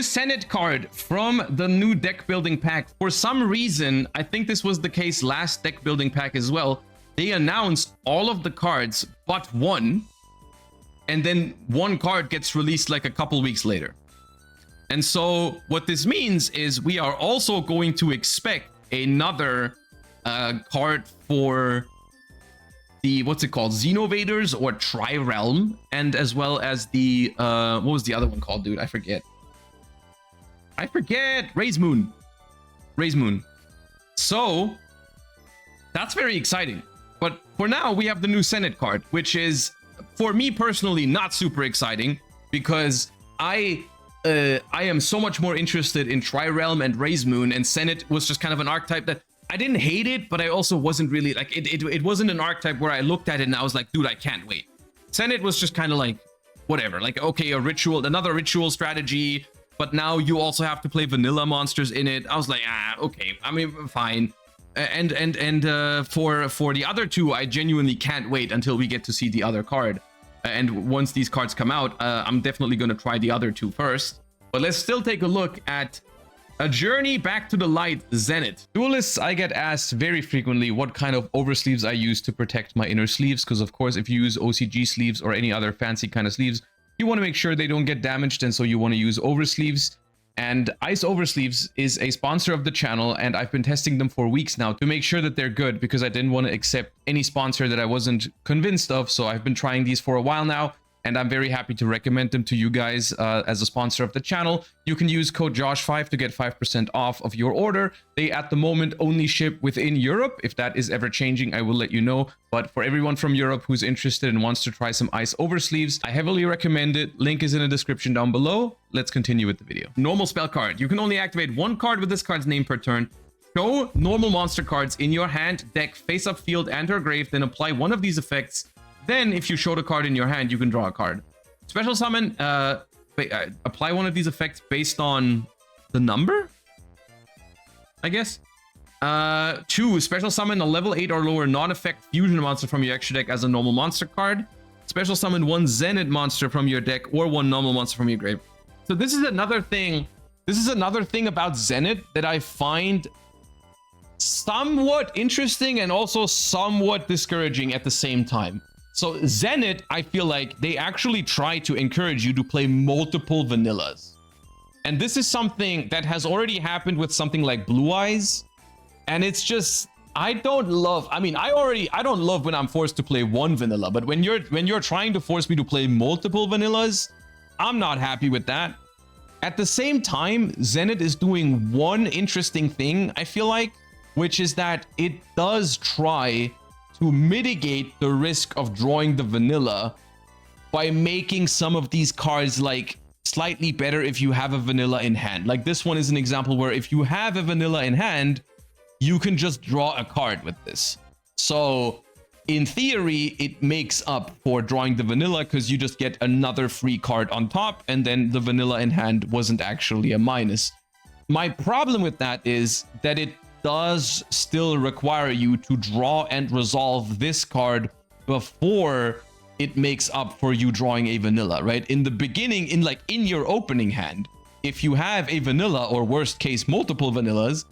Sennet card from the new deck building pack. For some reason, I think this was the case last deck building pack as well. They announced all of the cards but one, and then one card gets released like a couple weeks later. And so what this means is we are also going to expect another card for the, what's it called, Xenovaders or Tri-Realm, and as well as the what was the other one called, dude? I forget. Raise Moon. So that's very exciting. But for now, we have the new Sennet card, which is, for me personally, not super exciting, because I am so much more interested in Tri-Realm and Raise Moon, and Sennet was just kind of an archetype that I didn't hate it, but I also wasn't really like it wasn't an archetype where I looked at it and I was like, dude, I can't wait. Sennet was just kind of like whatever, like, okay, another ritual strategy, but now you also have to play vanilla monsters in it. I was like, okay, I mean, fine. And for the other two, I genuinely can't wait until we get to see the other card. And once these cards come out, I'm definitely going to try the other two first. But let's still take a look at A Journey Back to the Light, Sennet. Duelists, I get asked very frequently what kind of oversleeves I use to protect my inner sleeves, because of course, if you use OCG sleeves or any other fancy kind of sleeves, you want to make sure they don't get damaged, and so you want to use oversleeves. And Ice Oversleeves is a sponsor of the channel, and I've been testing them for weeks now to make sure that they're good, because I didn't want to accept any sponsor that I wasn't convinced of. So I've been trying these for a while now, and I'm very happy to recommend them to you guys as a sponsor of the channel. You can use code Josh5 to get 5% off of your order. They at the moment only ship within Europe. If that is ever changing, I will let you know. But for everyone from Europe who's interested and wants to try some Ice Oversleeves, I heavily recommend it. Link is in the description down below. Let's continue with the video. Normal spell card. You can only activate one card with this card's name per turn. Show normal monster cards in your hand, deck, face-up field, and/or grave, then apply one of these effects. Then, if you show the card in your hand, you can draw a card. Special summon, apply one of these effects based on the number, I guess. 2, special summon a level 8 or lower non-effect fusion monster from your extra deck as a normal monster card. Special summon one Sennet monster from your deck or one normal monster from your grave. So this is another thing. This is another thing about Sennet that I find somewhat interesting and also somewhat discouraging at the same time. So Sennet, I feel like they actually try to encourage you to play multiple vanillas. And this is something that has already happened with something like Blue Eyes. And it's just, I don't love when I'm forced to play one vanilla, but when you're trying to force me to play multiple vanillas, I'm not happy with that. At the same time, Sennet is doing one interesting thing, I feel like, which is that it does try to mitigate the risk of drawing the vanilla by making some of these cards like slightly better if you have a vanilla in hand. Like this one is an example where if you have a vanilla in hand, you can just draw a card with this. So in theory, it makes up for drawing the vanilla because you just get another free card on top, and then the vanilla in hand wasn't actually a minus. My problem with that is that it does still require you to draw and resolve this card before it makes up for you drawing a vanilla, right? In the beginning, in your opening hand, if you have a vanilla or worst case multiple vanillas,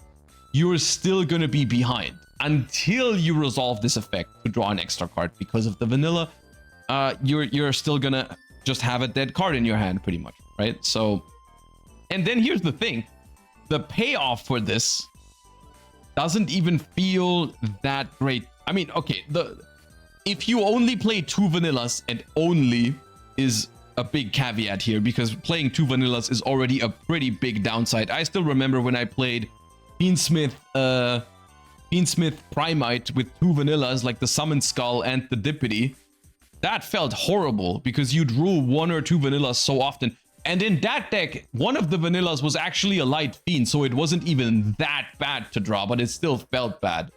you're still gonna be behind until you resolve this effect to draw an extra card because of the vanilla. You're still gonna just have a dead card in your hand pretty much, right? So, and then here's the thing, the payoff for this doesn't even feel that great. I mean, okay, if you only play 2 vanillas, and only is a big caveat here, because playing 2 vanillas is already a pretty big downside. I still remember when I played Beansmith Primite with 2 vanillas, like the Summon Skull and the Dippity. That felt horrible because you drew 1 or 2 vanillas so often. And in that deck, one of the vanillas was actually a Light Fiend, so it wasn't even that bad to draw, but it still felt bad.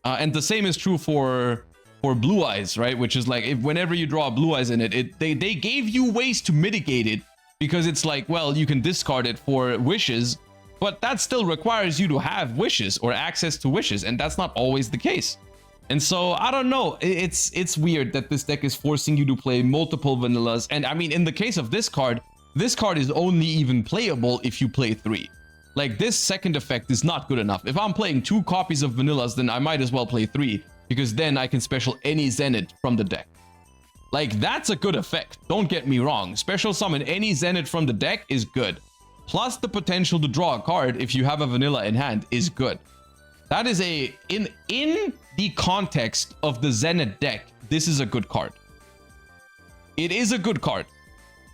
And the same is true for Blue Eyes, right? Which is like, whenever you draw Blue Eyes in it, they gave you ways to mitigate it, because it's like, well, you can discard it for wishes, but that still requires you to have wishes or access to wishes, and that's not always the case. And so, I don't know, it's weird that this deck is forcing you to play multiple vanillas. And I mean, in the case of this card, this card is only even playable if you play 3. Like, this second effect is not good enough. If I'm playing 2 copies of vanillas, then I might as well play 3, because then I can special any Sennet from the deck. Like, that's a good effect. Don't get me wrong. Special summon any Sennet from the deck is good. Plus the potential to draw a card if you have a vanilla in hand is good. That is a... In the context of the Sennet deck, this is a good card. It is a good card.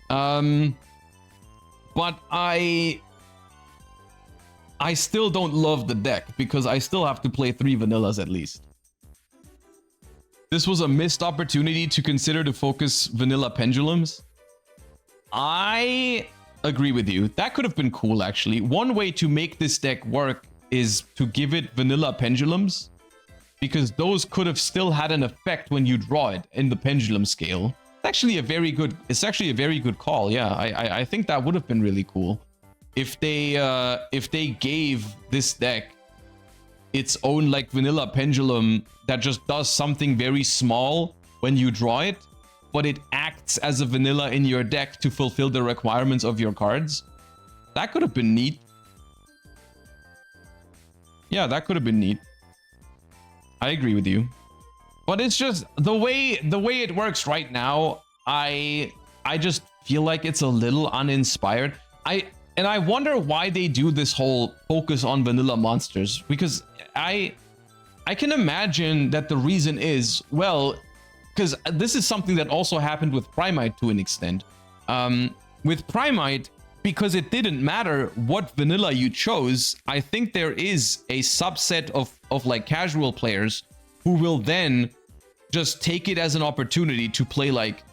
But I still don't love the deck because I still have to play 3 vanillas at least. This was a missed opportunity to consider to focus vanilla pendulums. I agree with you. That could have been cool, actually. One way to make this deck work is to give it vanilla pendulums, because those could have still had an effect when you draw it in the pendulum scale. It's actually a very good call. Yeah, I think that would have been really cool if they gave this deck its own like vanilla pendulum that just does something very small when you draw it, but it acts as a vanilla in your deck to fulfill the requirements of your cards. That could have been neat. Yeah, that could have been neat. I agree with you. But it's just the way it works right now, I just feel like it's a little uninspired. And I wonder why they do this whole focus on vanilla monsters, because I can imagine that the reason is, well, because this is something that also happened with Primite to an extent. With Primite, because it didn't matter what vanilla you chose, I think there is a subset of like casual players who will then just take it as an opportunity to play like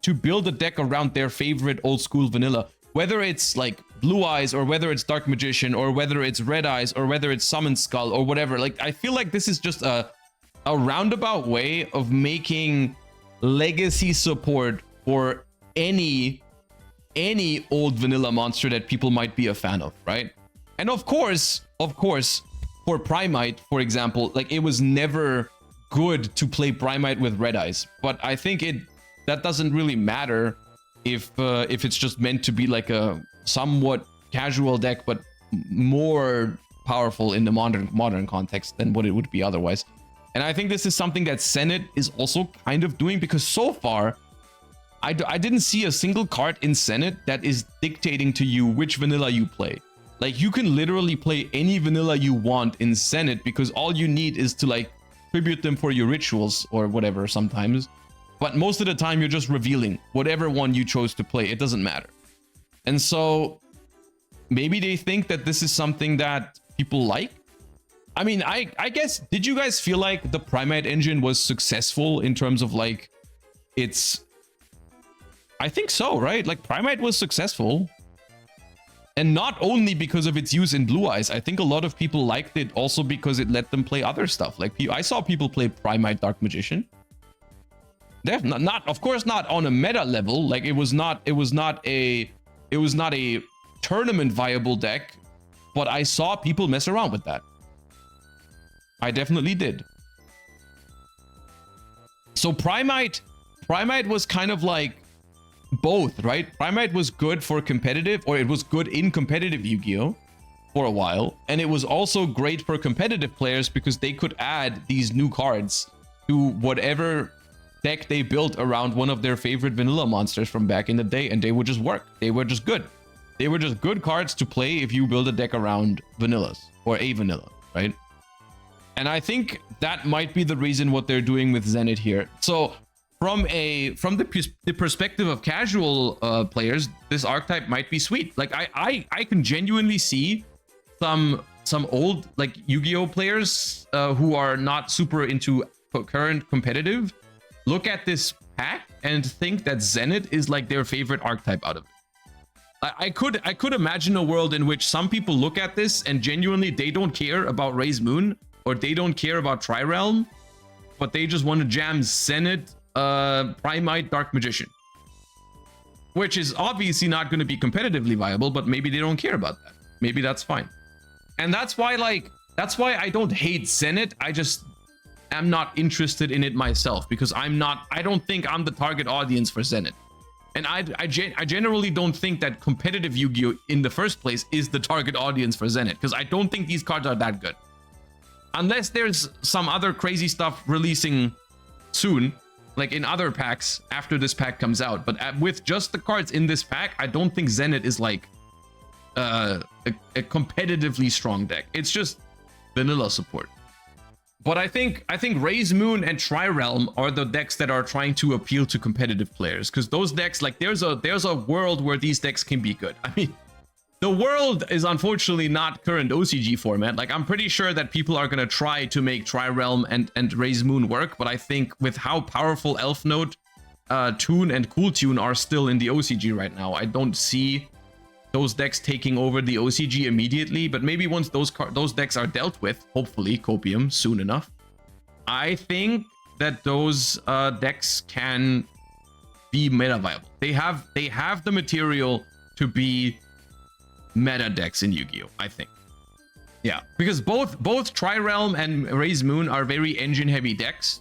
to build a deck around their favorite old school vanilla, whether it's like Blue Eyes or whether it's Dark Magician or whether it's Red Eyes or whether it's Summon Skull or whatever. Like, I feel like this is just a roundabout way of making legacy support for any old vanilla monster that people might be a fan of, right? And of course, for Primite, for example, like, it was never good to play Primite with Red Eyes, but I think that doesn't really matter if it's just meant to be like a somewhat casual deck, but more powerful in the modern context than what it would be otherwise. And I think this is something that Sennet is also kind of doing, because so far I didn't see a single card in Sennet that is dictating to you which vanilla you play. Like, you can literally play any vanilla you want in Sennet, because all you need is to like tribute them for your rituals or whatever sometimes. But most of the time you're just revealing whatever one you chose to play. It doesn't matter. And so maybe they think that this is something that people like. I mean, I guess, did you guys feel like the Primate engine was successful in terms of like its... I think so, right? Like, Primate was successful. And not only because of its use in Blue Eyes. I think a lot of people liked it also because it let them play other stuff. Like, I saw people play Primate Dark Magician. Not of course not on a meta level. Like, it was not a tournament viable deck, but I saw people mess around with that. I definitely did. So Primate was kind of like both, right? Primate was good for competitive, or it was good in competitive Yu-Gi-Oh! For a while, and it was also great for competitive players because they could add these new cards to whatever deck they built around one of their favorite vanilla monsters from back in the day, and they would just work. They were just good. They were just good cards to play if you build a deck around vanillas or a vanilla, right? And I think that might be the reason what they're doing with Sennet here. So from the perspective of casual players, this archetype might be sweet. Like, I can genuinely see some old like Yu-Gi-Oh players who are not super into current competitive look at this pack and think that Sennet is like their favorite archetype out of it. I could imagine a world in which some people look at this and genuinely they don't care about Raise Moon or they don't care about Tri-Realm, but they just want to jam Sennet, Primite, Dark Magician, which is obviously not going to be competitively viable, but maybe they don't care about that. Maybe that's fine. And that's why I don't hate Sennet. I just am not interested in it myself, because I don't think I'm the target audience for Sennet. And I generally don't think that competitive Yu-Gi-Oh! In the first place is the target audience for Zenit, because I don't think these cards are that good. Unless there's some other crazy stuff releasing soon, like in other packs after this pack comes out. But with just the cards in this pack, I don't think Zenit is like a competitively strong deck. It's just vanilla support. But I think Raise Moon and Tri-Realm are the decks that are trying to appeal to competitive players, because those decks, like there's a world where these decks can be good. I mean, the world is unfortunately not current OCG format. Like I'm pretty sure that people are gonna try to make Tri-Realm and Raise Moon work, but I think with how powerful Elf Note, Tune, and Cool Tune are still in the OCG right now, I don't see those decks taking over the OCG immediately. But maybe once those decks are dealt with, hopefully Copium soon enough, I think that those decks can be meta viable. They have the material to be meta decks in Yu-Gi-Oh, I think. Yeah, because both Tri-Realm and Raise Moon are very engine heavy decks,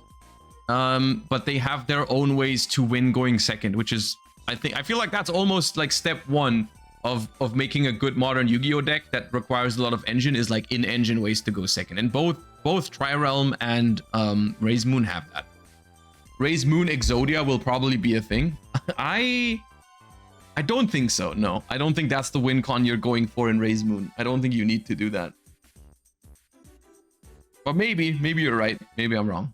but they have their own ways to win going second, which is, I feel like that's almost like step one of making a good modern Yu-Gi-Oh deck that requires a lot of engine, is like in-engine ways to go second. And both Tri-Realm and Raise Moon have that. Raise Moon Exodia will probably be a thing. I don't think so. No, I don't think that's the win con you're going for in Raise Moon. I don't think you need to do that. But maybe you're right. Maybe I'm wrong.